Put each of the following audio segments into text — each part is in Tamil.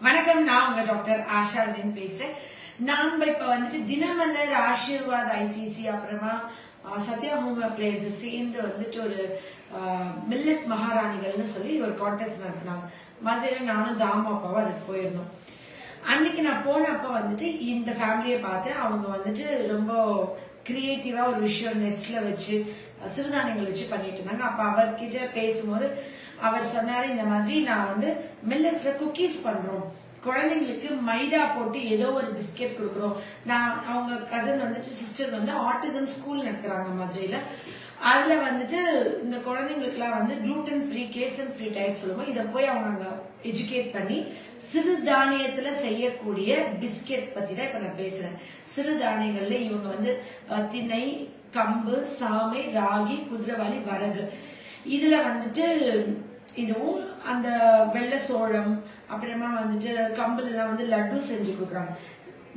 வணக்கம், நான் உங்க டாக்டர் ஆஷா பேசுறேன். நாம இப்ப வந்துட்டு தினமலர், ஆசீர்வாத் ஐடிசி, அப்புறமா சத்யா ஹோம் அப்ளையன்சஸ் சேர்ந்து வந்துட்டு ஒரு மில்லட் மகாராணிகள்னு சொல்லி ஒரு கான்டெஸ்ட் நடத்தினாங்க. மதுரையில நானும் தாமா அப்பாவும் அதுக்கு போயிருந்தோம். அன்னைக்கு நான் போனப்ப வந்துட்டு இந்த ஃபேமிலியை பார்த்தேன். அவங்க வந்துட்டு ரொம்ப கிரியேட்டிவா ஒரு விஷயம் நெஸ்ட்ல வச்சு சிறுதானியங்கள் வச்சு பண்ணிட்டு இருந்தாங்க. அப்ப அவர்கிட்ட பேசும்போது அவர் சொன்னாரு, இந்த மாதிரி நான் வந்து மில்லட்ஸ்ல குக்கீஸ் பண்றோம், குழந்தைங்களுக்கு மைதா போட்டு ஏதோ ஒரு பிஸ்கெட் கொடுக்குறோம். நான் அவங்க கசன் வந்துட்டு சிஸ்டர் வந்து ஆட்டிசம் ஸ்கூல் நடத்துறாங்க மதுரையில. அதுல வந்துட்டு இந்த குழந்தைங்களுக்கு எல்லாம் வந்து gluten free, Kesan free diet சொல்லுவோம். இதை போய் அவங்க எஜுகேட் பண்ணி சிறுதானியத்துல செய்யக்கூடிய பிஸ்கெட் பத்தி தான் இப்ப நான் பேசுறேன். சிறுதானியங்கள்ல இவங்க வந்து திணை, கம்பு, சாமை, ராகி, குதிரைவாளி, வரகு, இதுல வந்துட்டு இதுவும் அந்த வெள்ளை சோளம், அப்புறமா வந்துட்டு கம்புல எல்லாம் வந்து லட்டு செஞ்சு கொடுக்குறாங்க.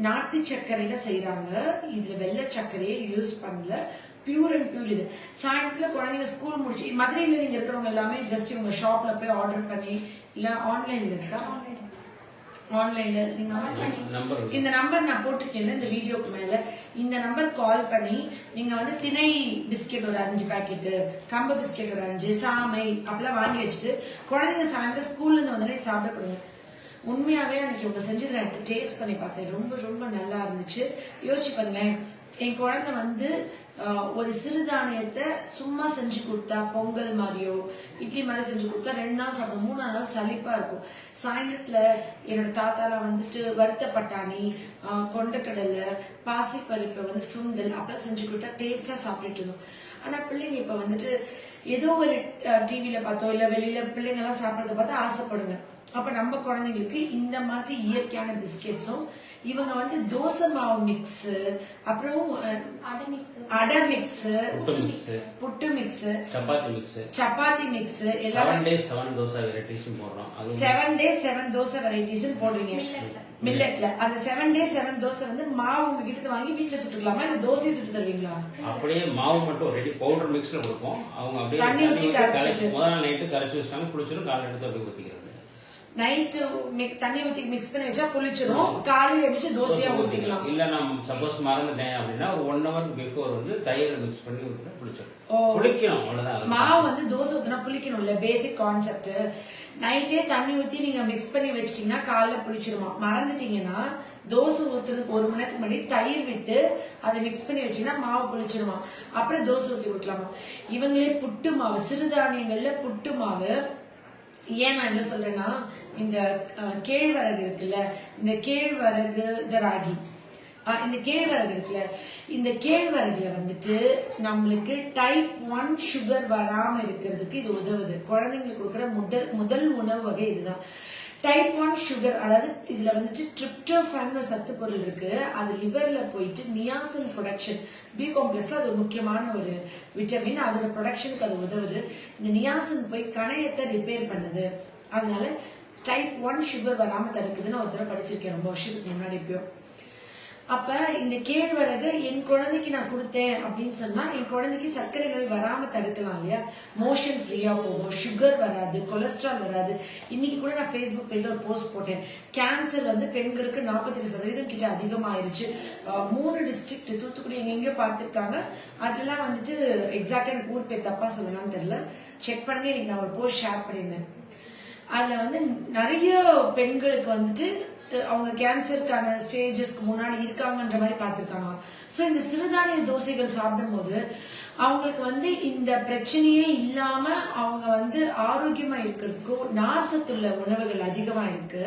நாட்டு சர்க்கரையில செய்யறாங்க. இதுல வெள்ளை சர்க்கரையை யூஸ் பண்ணல, பியூர் அண்ட் பியூர். இது சாயந்தரத்துல குழந்தைங்க ஸ்கூல் முடிச்சு மதுரையில நீங்க இருக்கிறவங்க எல்லாமே ஜஸ்ட் உங்க ஷாப்ல போய் ஆர்டர் பண்ணி, இல்ல ஆன்லைன்ல இருக்கா, ஆன்லைன்ல நீங்க இந்த நம்பர் நான் போட்டிருக்கேன் இந்த வீடியோக்கு மேல, இந்த நம்பர் கால் பண்ணி நீங்க வந்து திணை பிஸ்கெட் ஒரு 5 பாக்கெட், கம்பு பிஸ்கெட் ஒரு 5, சாமை அப்பெல்லாம் வாங்கி வச்சுட்டு குழந்தைங்க சாயந்தரம் ஸ்கூல்ல இருந்து வந்தாலே சாப்பிட கொடுங்க. உண்மையாவே அன்னைக்கு இவங்க செஞ்சதை நான் எடுத்து டேஸ்ட் பண்ணி பார்த்தேன். ரொம்ப ரொம்ப நல்லா இருந்துச்சு. யோசிச்சு பாருங்களேன், என் குழந்தை வந்து ஒரு சிறுதானியத்தை சும்மா செஞ்சு கொடுத்தா, பொங்கல் மாதிரியோ இட்லி மாதிரி செஞ்சு கொடுத்தா 2 நாள் சாப்பிடும், 3 நாள் சலிப்பா இருக்கும். சாயந்தரத்துல என்னோட தாத்தாலாம் வந்துட்டு வறுத்த பட்டாணி, கொண்டக்கடலை, பாசிப்பருப்பு வந்து சுண்டல் அப்பெல்லாம் செஞ்சு கொடுத்தா டேஸ்டா சாப்பிட்டுட்டு இருந்தோம். ஆனா பிள்ளைங்க இப்ப வந்துட்டு ஏதோ ஒரு டிவில பார்த்தோ இல்ல வெளியில பிள்ளைங்க எல்லாம் சாப்பிடறத பார்த்தா ஆசைப்படுங்க. அப்ப நம்ம குழந்தைங்களுக்கு இந்த மாதிரி இயற்கையான பிஸ்கெட்ஸும், இவங்க வந்து தோசை மாவு மிக்ஸ், அப்புறம் adai mix, puttu mix, chapati mix, 7 days 7 dosa varieties போடுறோம். 7 days 7 தோசை வெரைட்டிஸ் போடுறீங்க மில்லட்ல. அந்த 7 days 7 தோசை வந்து மாவு உங்க கிட்ட வாங்கி வீட்டுல சுட்டுக்கலாமா, இல்ல தோசை சுட்டு தருவீங்களா? அப்படியே மாவு மட்டும் ரெடி பவுடர் மிக்ஸ்ல கொடுப்போம். அவங்க அப்படியே தண்ணி ஊத்தி கரைச்சிட்டு முதல் நாள் நைட்டு கரைச்சி வச்சாங்க, குளிச்சிடும், காலையில எடுத்து அப்படியே ஊத்திக்கிறது. நைட்டு தண்ணி ஊத்தி மிக்ஸ் பண்ணி வச்சா புளிச்சிடும், காலையில எழுந்துச்சு தோசையா ஊத்திக்கலாம். இல்ல நான் சப்போஸ் மறந்துட்டேன் அப்படின்னா ஒரு 1 hour பிஃபோர் வந்து தயிர் மிக்ஸ் பண்ணி ஊத்தினா புளிச்சிடும். புளிக்கணும், அவ்வளவுதான். மாவு வந்து தோசை ஊத்தினா புளிக்கணும் இல்ல, பேசிக் கான்செப்ட். நைட்டே தண்ணி ஊத்தி நீங்க மிக்ஸ் பண்ணி வச்சிட்டீங்கன்னா காலைல புளிச்சிடுமா. மறந்துட்டீங்கன்னா தோசை ஊத்துறதுக்கு 1 மணி நேரத்துக்கு முன்னாடி தயிர் விட்டு அதை மிக்ஸ் பண்ணி வச்சீங்கன்னா மாவு புளிச்சிடுமா. அப்புறம் தோசை ஊத்தி ஊற்றலாமா. இவங்களே புட்டு மாவு, சிறுதானியங்கள்ல புட்டு மாவு. ஏன் நான் என்ன சொல்றேன்னா, இந்த கேழ்வரகு இருக்குல்ல, இந்த கேழ்வரகு, இந்த ராகி, இந்த கேழ்வரகு இருக்குல்ல, இந்த கேழ்வரகுல வந்துட்டு நம்மளுக்கு டைப் 1 சுகர் வராம இருக்கிறதுக்கு இது உதவுது. குழந்தைங்களுக்கு கொடுக்குற முதல் உணவு வகை இதுதான். டைப் 1 சுகர், அதாவது இதுல வந்துட்டு ட்ரிப்டோஃபான் சத்து பொருள் இருக்கு. அது லிவர்ல போயிட்டு நியாசின் ப்ரொடக்ஷன், பி காம்ப்ளெக்ஸ்ல அது ஒரு முக்கியமான ஒரு விட்டமின், அதோட ப்ரொடக்ஷனுக்கு அது உதவுது. இந்த நியாசின் போய் கணையத்தை ரிப்பேர் பண்ணுது. அதனால டைப் 1 சுகர் வராம தடுக்குதுன்னு ஒரு தடவை படிச்சிருக்கேன் ரொம்ப வருஷத்துக்கு முன்னாடி. எப்பயோ அப்ப இந்த கேழ்வரகு என் குழந்தைக்கு நான் கொடுத்தேன் அப்படின்னு சொன்னா என் குழந்தைக்கு சர்க்கரை நோய் வராம தடுக்கலாம் இல்லையா. மோஷன் ஃப்ரீயா போகும், சுகர் வராது, கொலஸ்ட்ரால் வராது. இன்னைக்கு கூட நான் Facebook பேஜ்ல ஒரு போஸ்ட் போட்டேன். கேன்சர் வந்து பெண்களுக்கு 48% கிட்ட அதிகமாயிருச்சு. 3 டிஸ்ட்ரிக்ட், தூத்துக்குடி எங்கெங்கயோ பார்த்திருக்காங்க. அதெல்லாம் வந்துட்டு எக்ஸாக்டா எனக்கு ஊர் பேர் தப்பா சொல்லலாம்னு தெரியல, செக் பண்ணி இன்னைக்கு நான் ஒரு போஸ்ட் ஷேர் பண்ணியிருந்தேன். அதுல வந்து நிறைய பெண்களுக்கு வந்துட்டு அவங்க கேன்சருக்கான ஸ்டேஜஸ்க்கு முன்னாடி இருக்காங்கன்ற மாதிரி பார்த்திருக்காங்க. சோ இந்த சிறுதானிய தோசைகள் சாப்பிடும் போது அவங்களுக்கு வந்து இந்த பிரச்சனையே இல்லாம அவங்க வந்து ஆரோக்கியமா இருக்கிறதுக்கும் நார்சத்துள்ள உணவுகள் அதிகமா இருக்கு.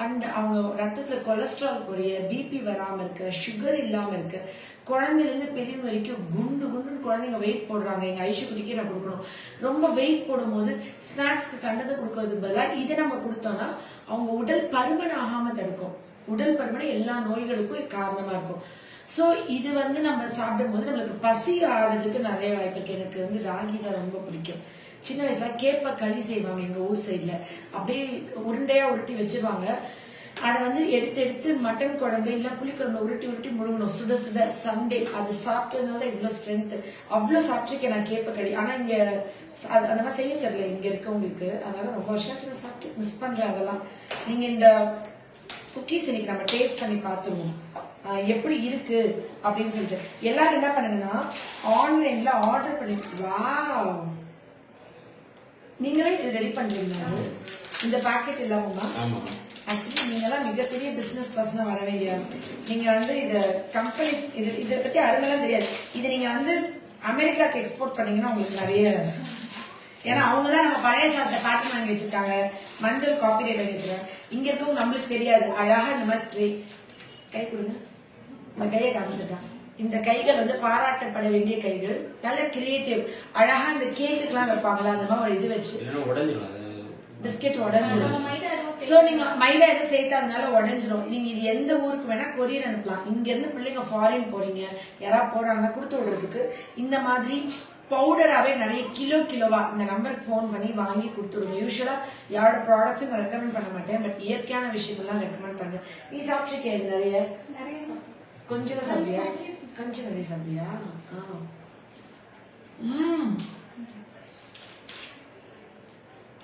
அண்ட் அவங்க ரத்தத்துல கொலஸ்ட்ரால் குறைய, பிபி வராம இருக்கு, சுகர் இல்லாம இருக்கு. குழந்தைல இருந்து பெரியவங்க வரைக்கும் குண்டு குண்டுன்னு குழந்தைங்க வெயிட் போடுறாங்க. எங்க ஐஷுக்குடிக்கே நான் கொடுக்கணும். ரொம்ப வெயிட் போடும் போது ஸ்நாக்ஸ்க்கு கண்டதை கொடுக்கறதுக்கு பதிலாக இதை நம்ம கொடுத்தோம்னா அவங்க உடல் பருமன் ஆகாம தடுக்கும். உடல் பருமன் எல்லா நோய்களுக்கும் காரணமா இருக்கும். சோ இது வந்து நம்ம சாப்பிடும் போது நம்மளுக்கு பசி ஆறதுக்கு நிறைய வாய்ப்பு இருக்கு. எனக்கு வந்து ராகி தான் ரொம்ப பிடிக்கும். சின்ன வயசுல கேப்ப களி செய்வாங்க எங்க ஊர் சைட்ல, அப்படியே உருண்டையா உருட்டி வச்சிருவாங்க. அதை வந்து எடுத்து மட்டன் குழம்பு இல்ல புளிக்குழம்பு உருட்டி முழுகணும் சுட சுட சண்டே. அது சாப்பிட்டதுனால இவ்வளவு ஸ்ட்ரென்த். அவ்வளவு சாப்பிட்டுருக்கேன் நான் கேப்ப கடி. ஆனா இங்க அந்த மாதிரி செய்ய தெரியல இங்க இருக்கவங்களுக்கு. அதனால ரொம்ப வருஷம் சாப்பிட்டு மிஸ் பண்றேன் அதெல்லாம். நீங்க இந்த குக்கீஸ் இன்னைக்கு நம்ம டேஸ்ட் பண்ணி பார்த்துருவோம் எப்படி இருக்கு அப்படின்னு சொல்லிட்டு. எல்லாரும் என்ன பண்ணுங்கன்னா ஆன்லைன்ல ஆர்டர் பண்ணிட்டு வாவ் நீங்களே இது ரெடி பண்றீங்க. இந்த பாக்கெட் இல்லாம ஆக்சுவலி நீங்க எல்லாம் மிகப்பெரிய பிசினஸ் பர்சனா வர வேண்டிய. நீங்க வந்து இத கம்பெனிஸ் இதை பத்தி அருமையெல்லாம் தெரியாது. இது நீங்க வந்து அமெரிக்காக்கு எக்ஸ்போர்ட் பண்ணீங்கன்னா உங்களுக்கு நிறைய, ஏன்னா அவங்கதான் நம்ம பழைய சாப்பிட்ட பேட்டர்ன் வாங்கி வச்சிருக்காங்க, மஞ்சள் காப்பி பண்ணி வச்சிருக்காங்க. இங்க இருக்கவங்க நம்மளுக்கு தெரியாது. அழகா இந்த மாதிரி ட்ரே கை கொடுங்க. இந்த கையை காமிச்சிருக்காங்க. இந்த கைகள் வந்து பாராட்டப்பட வேண்டிய கைகள். நல்ல கிரியேட்டிவ். அழகா இந்த கேக்குக்கு எல்லாம் வைப்பாங்களா அந்த மாதிரி ஒரு இது வச்சு பிஸ்கெட் உடஞ்சிடும். சோ நீங்க மைதா எதுவும் சேர்த்தாதனால உடஞ்சிடும். நீங்க இது எந்த ஊருக்கு வேணா கொரியர் அனுப்பலாம். இங்க இருந்து பிள்ளைங்க ஃபாரின் போறீங்க யாராவது போறாங்கன்னா கொடுத்து விடுறதுக்கு இந்த மாதிரி பவுடராவே நிறைய கிலோவா இந்த நம்பருக்கு போன் பண்ணி வாங்கி கொடுத்துருங்க. யூஸ்வலா யாரோட ப்ராடக்ட்ஸும் நான் ரெக்கமெண்ட் பண்ண மாட்டேன், பட் இயற்கையான விஷயங்கள்லாம் ரெக்கமெண்ட் பண்ணுவேன். நீ சாப்பிட்டுருக்கியா இது நிறைய? கொஞ்சம் தான் சாப்பிட்டியா? கொஞ்சம் நிறைய சாப்பிட்டியா?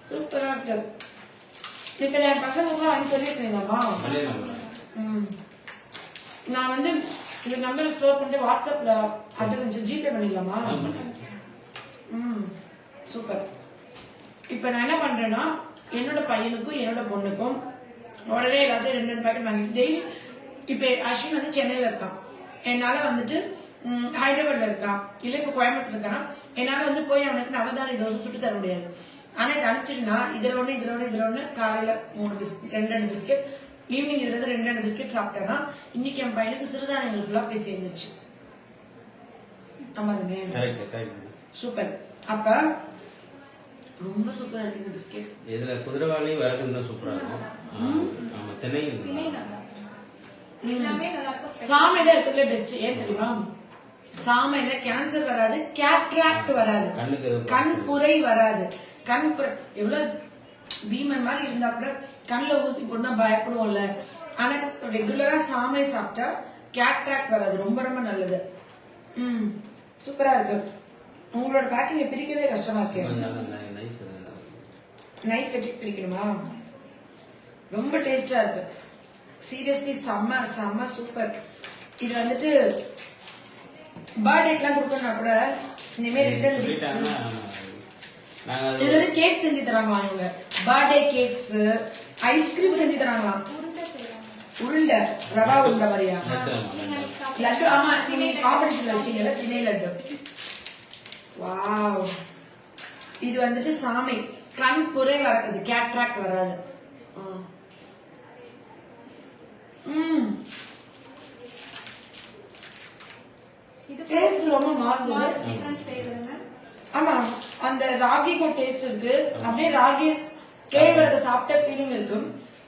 சூப்பரா இருக்கு. இப்ப என் பசங்க வாங்கி சொல்லிருக்கீங்கம்மா. நான் வந்து இந்த நம்பர் ஸ்டோர் பண்ணிட்டு வாட்ஸ்அப்ல அட்ரஸ் ஜிபே பண்ணிக்கலாமா? சூப்பர். இப்ப நான் என்ன பண்றேன்னா என்னோட பையனுக்கும் என்னோட பொண்ணுக்கும் உடனே எல்லாத்தையும் 2 பேக்கெட் வாங்கிட்டு டெய்லி. இப்ப அஸ்வின் வந்து சென்னையில இருக்கான், என்னால வந்துட்டு ஹைதராபாத்ல இருக்கான், இல்ல இப்ப கோயம்புத்தூர் இருக்கானா, என்னால வந்து போய் அவனுக்கு நவதானிய தோசை சுட்டு தர முடியாது. ஆனா இது அனுப்பிச்சிருந்தா இதுல ஒண்ணு காலையில 3 பிஸ்கெட் 2 பிஸ்கெட், ஈவினிங் இதுல இருந்து 2 பிஸ்கெட் சாப்பிட்டேன்னா இன்னைக்கு என் பையனுக்கு சிறுதானியங்கள் ஃபுல்லா போய் சேர்ந்துருச்சு. ஆமா தானே? சூப்பர். அப்ப ரொம்ப சூப்பரா இருக்கு இந்த பிஸ்கெட். இதுல குதிரைவாலி வரகு இன்னும் சூப்பரா இருக்கும். ஆமா திணை எல்லாமே நல்லா இருக்கும். சாமையில இருக்கிறதுல பெஸ்ட் ஏன் தெரியுமா? சாமையில கேன்சர் வராது, கேட்ராக்ட் வராது, கண் புரை வராது. கண் புரை எவ்வளவு பீமன் மாதிரி இருந்தா கூட கண்ணுல ஊசி போடனா பயப்படுவோம்ல. ஆனா ரெகுலரா சாமை சாப்பிட்டா கேட்ராக்ட் வராது. ரொம்ப ரொம்ப நல்லது. சூப்பரா இருக்கு. உங்களோட பேக்கிங் பிரிக்கிறதே கஷ்டமா இருக்கு. நைஃப் வச்சு பிரிக்கணுமா? ரொம்ப டேஸ்டா இருக்கு. சீரியஸ்லி செம்ம செம்ம சூப்பர். இது வந்துட்டு பர்த்டேக்கெல்லாம் கொடுக்கணும்னா கூட இனிமேல் இதுல கேக் செஞ்சு தராங்க. வாங்க பர்த்டே கேக்ஸ், ஐஸ்கிரீம் செஞ்சு தராங்களாம். உருண்டை ரவா உருண்டை மாதிரியா லட்டு? ஆமா நீங்க காம்படிஷன்ல வச்சீங்கல்ல திணை லட்டு. வாவ். இது வந்துட்டு சாமை, கண் புரை வராது, கேட்ராக்ட் வராது. டேஸ்ட் ரொம்ப மாறுது. ஆமா அந்த ராகிக்கு டேஸ்ட் இருக்கு. அப்படியே ராகி கேழ்வரகு சாப்பிட்ட ஃபீலிங் இருக்கு.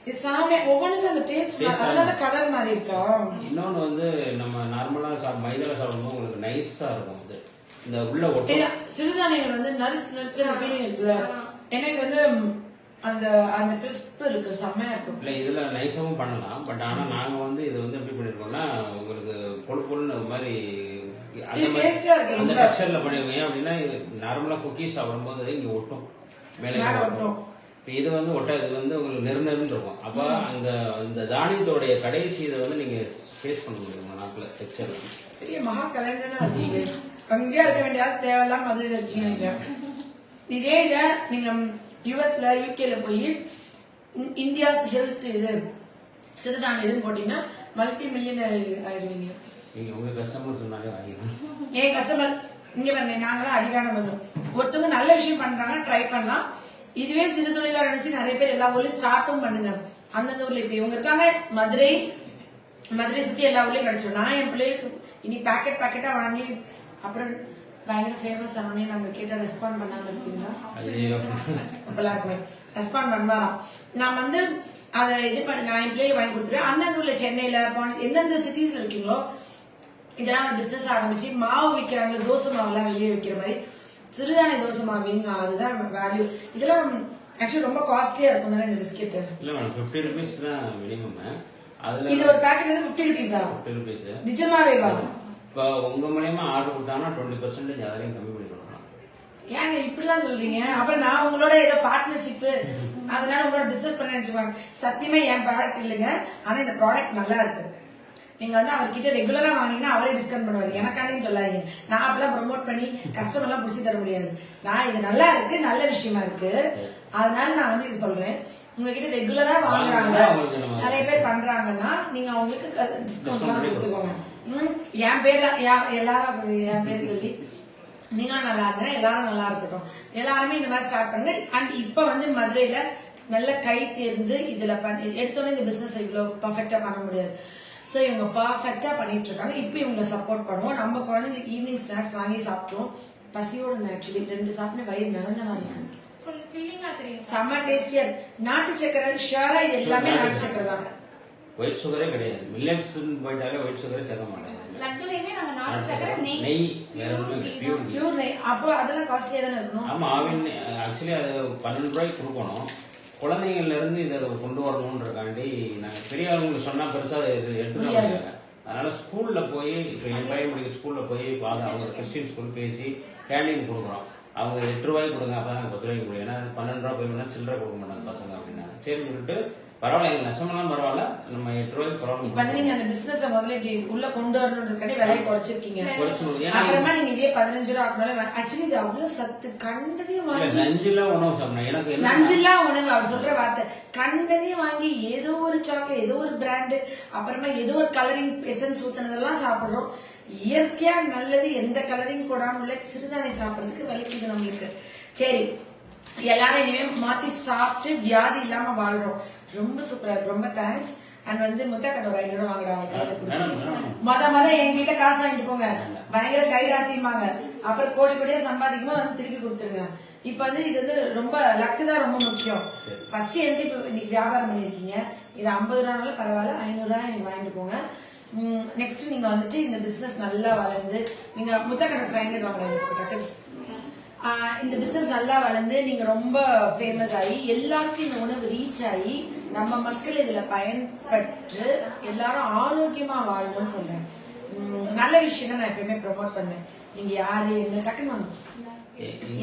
இது சாமை ஒவ்வொன்றுக்கும் அந்த டேஸ்ட் அதனால கலர் மாதிரி இருக்கா. இன்னொன்னு வந்து நம்ம நார்மலா மைதால சாப்பிடும்போது உங்களுக்கு நைஸா இருக்கும். அது இந்த உள்ள ஒட்ட சிறுதானியங்கள் வந்து நரிச்சு ஃபீலிங் இருக்குல்ல, எனக்கு வந்து அந்த அந்த கிறிஸ்ப் இருக்கு, செம்மையா இருக்கும். இல்ல இதுல நைஸாவும் பண்ணலாம். பட் ஆனா நாங்க வந்து இது வந்து எப்படி பண்ணிருக்கோம்னா உங்களுக்கு பொழுன்னு ஒரு மாதிரி அந்த டெக்ஸ்சர்ல பண்ணிருக்கோம். ஏன் அப்படின்னா நார்மலா குக்கீஸ் சாப்பிடும்போது இங்க ஒட்டும், மேலே ஒட்டும். இது வந்து ஒட்டாது, இது வந்து உங்களுக்கு நெருநெருன்னு இருக்கும். அப்ப அந்த தானியத்தோடைய கடைசி இதை வந்து நீங்க ஃபேஸ் பண்ண முடியும் நாக்குல டெக்ஸ்சர். பெரிய மகா கலைஞனா இருக்கீங்க. அங்கேயா இருக்க வேண்டிய தேவையில்லாம மதுரையில இருக்கீங்க. இதே இதை நீங்க யூஎஸ்ல யூகேல போய் இந்தியாஸ் ஹெல்த் இது சிறுதானியம் இதுன்னு போட்டீங்கன்னா மல்டி மில்லியனர் ஆயிடுவீங்க. நீங்க உங்க கஸ்டமர் சொன்னாலே ஆகிடும். ஏன் கஸ்டமர் இங்க பாருங்க, நாங்களாம் அறிவான வந்தோம். ஒருத்தவங்க நல்ல விஷயம் பண்றாங்க, ட்ரை பண்ணலாம். இதுவே சிறு தொழிலா நினைச்சு நிறைய பேர் எல்லா ஊர்லயும் ஸ்டார்ட்டும் பண்ணுங்க. அந்தந்த ஊர்ல இப்ப இவங்க இருக்காங்க, மதுரை சுத்தி எல்லா ஊர்லயும் கிடைச்சிடும். நான் என் பிள்ளைகளுக்கு இனி பேக்கெட்டா வாங்கி அப்புறம் பயங்கர ஃபேமஸ் ஆனோடனே நாங்க கேட்டா ரெஸ்பாண்ட் பண்ணாம இருப்பீங்களா? அப்பெல்லாம் இருக்குமே ரெஸ்பாண்ட் பண்ணுவாராம். நான் வந்து அதை இது பண்ணி நான் என் பிள்ளைகளை வாங்கி கொடுத்துருவேன். அந்தந்த ஊர்ல சென்னையில எந்தெந்த சிட்டிஸ்ல இருக்கீங்களோ இதெல்லாம் ஒரு பிசினஸ் ஆரம்பிச்சு மாவு விற்கிறாங்க, தோசை மாவு எல்லாம் வெளியே விற்கிற மாதிரி சிறுதானிய தோசை மாவு வைங்க. அதுதான் வேல்யூ. இதெல்லாம் ஆக்சுவலி ரொம்ப காஸ்ட்லியா இருக்கும் தானே இந்த பிஸ்கெட்? இல்ல மேடம் 50 rupees தான் மினிமம். அதுல இது ஒரு பாக்கெட் வந்து 50 rupees தான். 50 rupees. நிஜமாவே வா. இப்போ உங்க மூலமா ஆர்டர் கொடுத்தாங்கன்னா 20% அதரையும் கம்மி பண்ணி கொடுக்கலாம். ஏங்க இப்படிலாம் சொல்றீங்க? அப்ப நான் உங்களோட ஏதோ பார்ட்னர்ஷிப் அதனால உங்களோட பிசினஸ் பண்ண நினைச்சுப்பாங்க. சத்தியமா என் ப்ராடக்ட் இல்லைங்க. ஆனா இந்த ப்ராடக்ட் நல்லா இருக்கு. நீங்க வந்து அவர்கிட்ட ரெகுலரா வாங்கினீங்கன்னா அவரே டிஸ்கவுண்ட் பண்ணுவாரு. எனக்காண்டின்னு சொல்லாதீங்க. நான் அப்பெல்லாம் ப்ரொமோட் பண்ணி கஸ்டமர் எல்லாம் பிடிச்சி தர முடியாது. நான் இது நல்லா இருக்கு, நல்ல விஷயமா இருக்கு, அதனால நான் வந்து இது சொல்றேன். உங்ககிட்ட ரெகுலரா வாங்குறாங்க, நிறைய பேர் பண்றாங்கன்னா நீங்க அவங்களுக்கு டிஸ்கவுண்ட் எல்லாம் கொடுத்துக்கோங்க. என் பேர்ல எல்லாரும் என் பேர் சொல்லி நீங்களும் நல்லா இருங்க, எல்லாரும் நல்லா இருக்கட்டும், எல்லாருமே இந்த மாதிரி ஸ்டார்ட் பண்ணுங்க. அண்ட் இப்ப வந்து மதுரையில நல்ல கை தேர்ந்து இதுல எடுத்தோன்னே இந்த பிசினஸ் இவ்வளவு பர்ஃபெக்டா பண்ண முடியாது. சோ இவங்க பர்ஃபெக்டா பண்ணிட்டு இருக்காங்க. இப்ப இவங்க சப்போர்ட் பண்ணுவோம். நம்ம குழந்தைங்களுக்கு ஈவினிங் ஸ்நாக்ஸ் வாங்கி சாப்பிட்டோம். பசியோட ஆக்சுவலி 2 சாப்பிட்டு வயிறு நிறைஞ்ச மாதிரி இருக்கு. செம்ம டேஸ்டியா நாட்டு சக்கரை ஷியரா இது எல்லாமே நாட்டு சக்கரை தான். ஒயிட் சுகரே கிடையாது. மில்லட்ஸ் போயிட்டாலே ஒயிட் சுகரே சேர்க்க மாட்டாங்க. லட்டுலயுமே நம்ம நாட்டு சக்கரை நெய் வேற ஒண்ணுமே பியூர் நெய். அப்போ அதெல்லாம் காஸ்ட்லியா தானே இருக்கணும். ஆமா ஆவின் ஆக்சுவலி அது 12 ரூபாய்க்கு கொடுக்கணும். குழந்தைங்கள்ல இருந்து இதை கொண்டு வரணும்ன்றக்காண்டி நாங்க பெரியவங்களுக்கு சொன்னா பெருசா இது எடுத்துக்க முடியாது. அதனால ஸ்கூல்ல போய் இப்ப என் பையன் முடிக்கிற ஸ்கூல்ல போய் அவங்க கிறிஸ்டின் ஸ்கூல் பேசி கேண்டீன் கொடுக்குறோம். அவங்க 8 ரூபாய்க்கு கொடுங்க, அப்பதான் 10 ரூபாய்க்கு கொடுங்க. ஏன்னா 12 ரூபாய் போய் சில்லறை கொடுக்க மாட்டாங்க பசங்க அப்படின்னா. சரி சொல்லிட்டு பரவாயில்ல, எங்க நஷ்டமெல்லாம் பரவாயில்ல, நம்ம 8 ரூபாய்க்கு பரவாயில்ல. இப்ப வந்து நீங்க அந்த பிசினஸ் முதல்ல இப்படி உள்ள கொண்டு வரணும்ன்றதுக்காண்டி விலையை குறைச்சிருக்கீங்க. அப்புறமா நீங்க இதே 15 ரூபா ஆக்கணும். ஆக்சுவலி இது அவ்வளவு சத்து. கண்டதையும் வாங்கி நஞ்சில்லா உணவு சாப்பிடணும். எனக்கு நஞ்சில்லா உணவு அவர் சொல்ற வார்த்தை. கண்டதையும் வாங்கி ஏதோ ஒரு சாக்லேட், ஏதோ ஒரு பிராண்டு, அப்புறமா ஏதோ ஒரு கலரிங் எசன்ஸ் ஊத்துனதெல்லாம் சாப்பிடுறோம். இயற்கையா நல்லது, எந்த கலரிங் போடாம உள்ள சிறுதானியம் சாப்பிடுறதுக்கு வலிக்குது நம்மளுக்கு. சரி, எல்லாரும் இனிமே மாத்தி சாப்பிட்டு வியாதி இல்லாம வாழ்றோம். ரொம்ப சூப்பரா இருக்கு. ரொம்ப தேங்க்ஸ். அண்ட் வந்து முத்தக்கடை ஒரு 500 வாங்குறாங்க. மொத என்கிட்ட காசு வாங்கிட்டு போங்க. பயங்கர கைராசியுமாங்க. அப்புறம் கோடி கோடியா சம்பாதிக்குமா வந்து திருப்பி கொடுத்துருங்க. இப்ப வந்து இது வந்து ரொம்ப லக்கு தான் ரொம்ப முக்கியம். ஃபர்ஸ்ட் எனக்கு இப்ப இன்னைக்கு வியாபாரம் பண்ணிருக்கீங்க. இது 50 ரூபானாலும் பரவாயில்ல, 500 ரூபாய் நீங்க வாங்கிட்டு போங்க. நெக்ஸ்ட் நீங்க வந்துட்டு இந்த பிசினஸ் நல்லா வளர்ந்து நீங்க முத்தக்கடை 500 வாங்குறாங்க. இந்த பிசினஸ் நல்லா வளர்ந்து நீங்க ரொம்ப ஃபேமஸ் ஆகி எல்லாருக்கும் இந்த உணவு ரீச் ஆகி நம்ம மக்கள் இதுல பயன்பெற்று எல்லாரும் ஆரோக்கியமா வாழணும்னு சொல்றேன். நல்ல விஷயம் தான் நான் எப்பயுமே ப்ரொமோட் பண்ணுவேன். நீங்க யாரு என்ன டக்குன்னு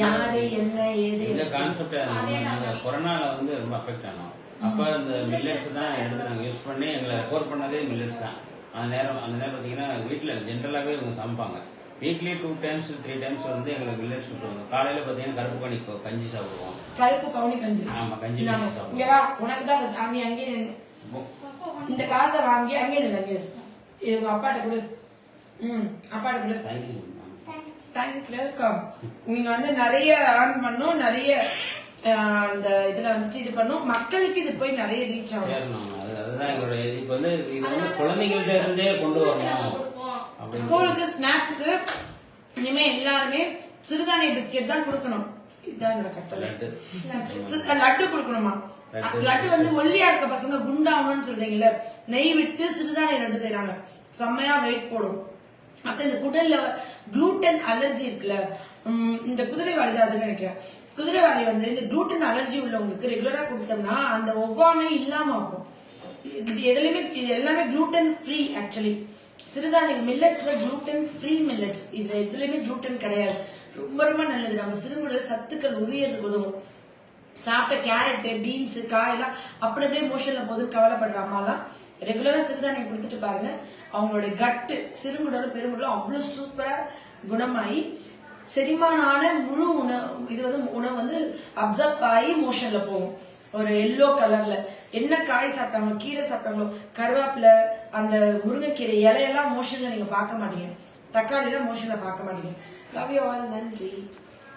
யாரு என்ன ஏது இந்த கான்செப்ட் கொரோனால வந்து ரொம்ப அஃபெக்ட் ஆனோம். அப்ப இந்த மில்லட்ஸ் தான் எடுத்து நாங்க யூஸ் பண்ணி எங்களை ரெக்கவர் பண்ணதே மில்லட்ஸ் தான். அந்த நேரம் பாத்தீங்கன்னா வீட்டுல ஜென்ரலாவே இவங்க சமைப்பாங்க. வீக்லி 2 times 3 times வந்து எங்களுக்கு மில்லட்ஸ் கொடுப்பாங்க. காலையில பாத்தீங்கன்னா கருப்பு கனி கஞ்சி சாப்பிடுவோம். கருப்பு கவுனி கஞ்சி. ஆமா, கஞ்சி சாப்பிடுவோம். உனக்கு தான் அங்கே இந்த காசை வாங்கி அங்கே இல்லை இவங்க அப்பாட்ட கொடு. அப்பாட்ட கொடு. Thank you, welcome. நீங்க வந்து நிறைய ஏர்ன் பண்ணும், நிறைய அந்த இதுல வந்துட்டு இது பண்ணும், மக்களுக்கு இது போய் நிறைய ரீச் ஆகும். அதுதான் எங்களுடைய இப்ப வந்து இது வந்து குழந்தைங்கள்ட்ட இருந்தே கொண்டு வரணும். ஸ்கூலுக்கு ஸ்நாக்ஸுக்கு இனிமே எல்லாருமே சிறுதானிய பிஸ்கெட் தான் கொடுக்கணும். இதுதான் என்னோட கட்டளை. லட்டு கொடுக்கணுமா? லட்டு வந்து ஒல்லியா இருக்க பசங்க குண்டாகணும்னு சொல்றீங்கல்ல, நெய் விட்டு சிறுதானிய லட்டு செய்யறாங்க. செம்மையா வெயிட் போடும். அப்புறம் இந்த குடல்ல குளூட்டன் அலர்ஜி இருக்குல்ல, இந்த குதிரைவாளி தான் அதுன்னு நினைக்கிறேன். குதிரைவாளி வந்து இந்த குளூட்டன் அலர்ஜி உள்ளவங்களுக்கு ரெகுலரா கொடுத்தோம்னா அந்த ஒவ்வாமை இல்லாம ஆகும். இது எல்லாமே குளூட்டன் ஃப்ரீ. ஆக்சுவலி சிறுதானியம் மில்லட்ஸ்ல குளூட்டன் ஃப்ரீ மில்லட்ஸ். இதுல எதுலயுமே குளூட்டன் கிடையாது. ரொம்ப ரொம்ப நல்லது. நம்ம சிறுகுடல் சத்துக்கள் உரியறதுக்கு உதவும். சாப்பிட்ட கேரட், பீன்ஸ், காயெல்லாம் அப்படியே மோஷன்ல போது கவலைப்படுற அம்மாலாம் ரெகுலரா சிறுதானியம் கொடுத்துட்டு பாருங்க. அவங்களுடைய கட்டு சிறுகுடலும் பெருங்குடலும் அவ்வளவு சூப்பரா குணமாயி செரிமானான முழு உணவு இது வந்து உணவு வந்து அப்சர்வ் ஆகி மோஷன்ல போகும். ஒரு எல்லோ கலர்ல என்ன காய் சாப்பிட்டாங்களோ, கீரை சாப்பிட்டாங்களோ, கருவேப்பிலை, அந்த முருங்கைக்கீரை இலையெல்லாம் மோஷன்ல நீங்க பார்க்க மாட்டீங்க. தக்காளி எல்லாம் மோஷன்ல பார்க்க மாட்டீங்க. Love you all. நன்றி.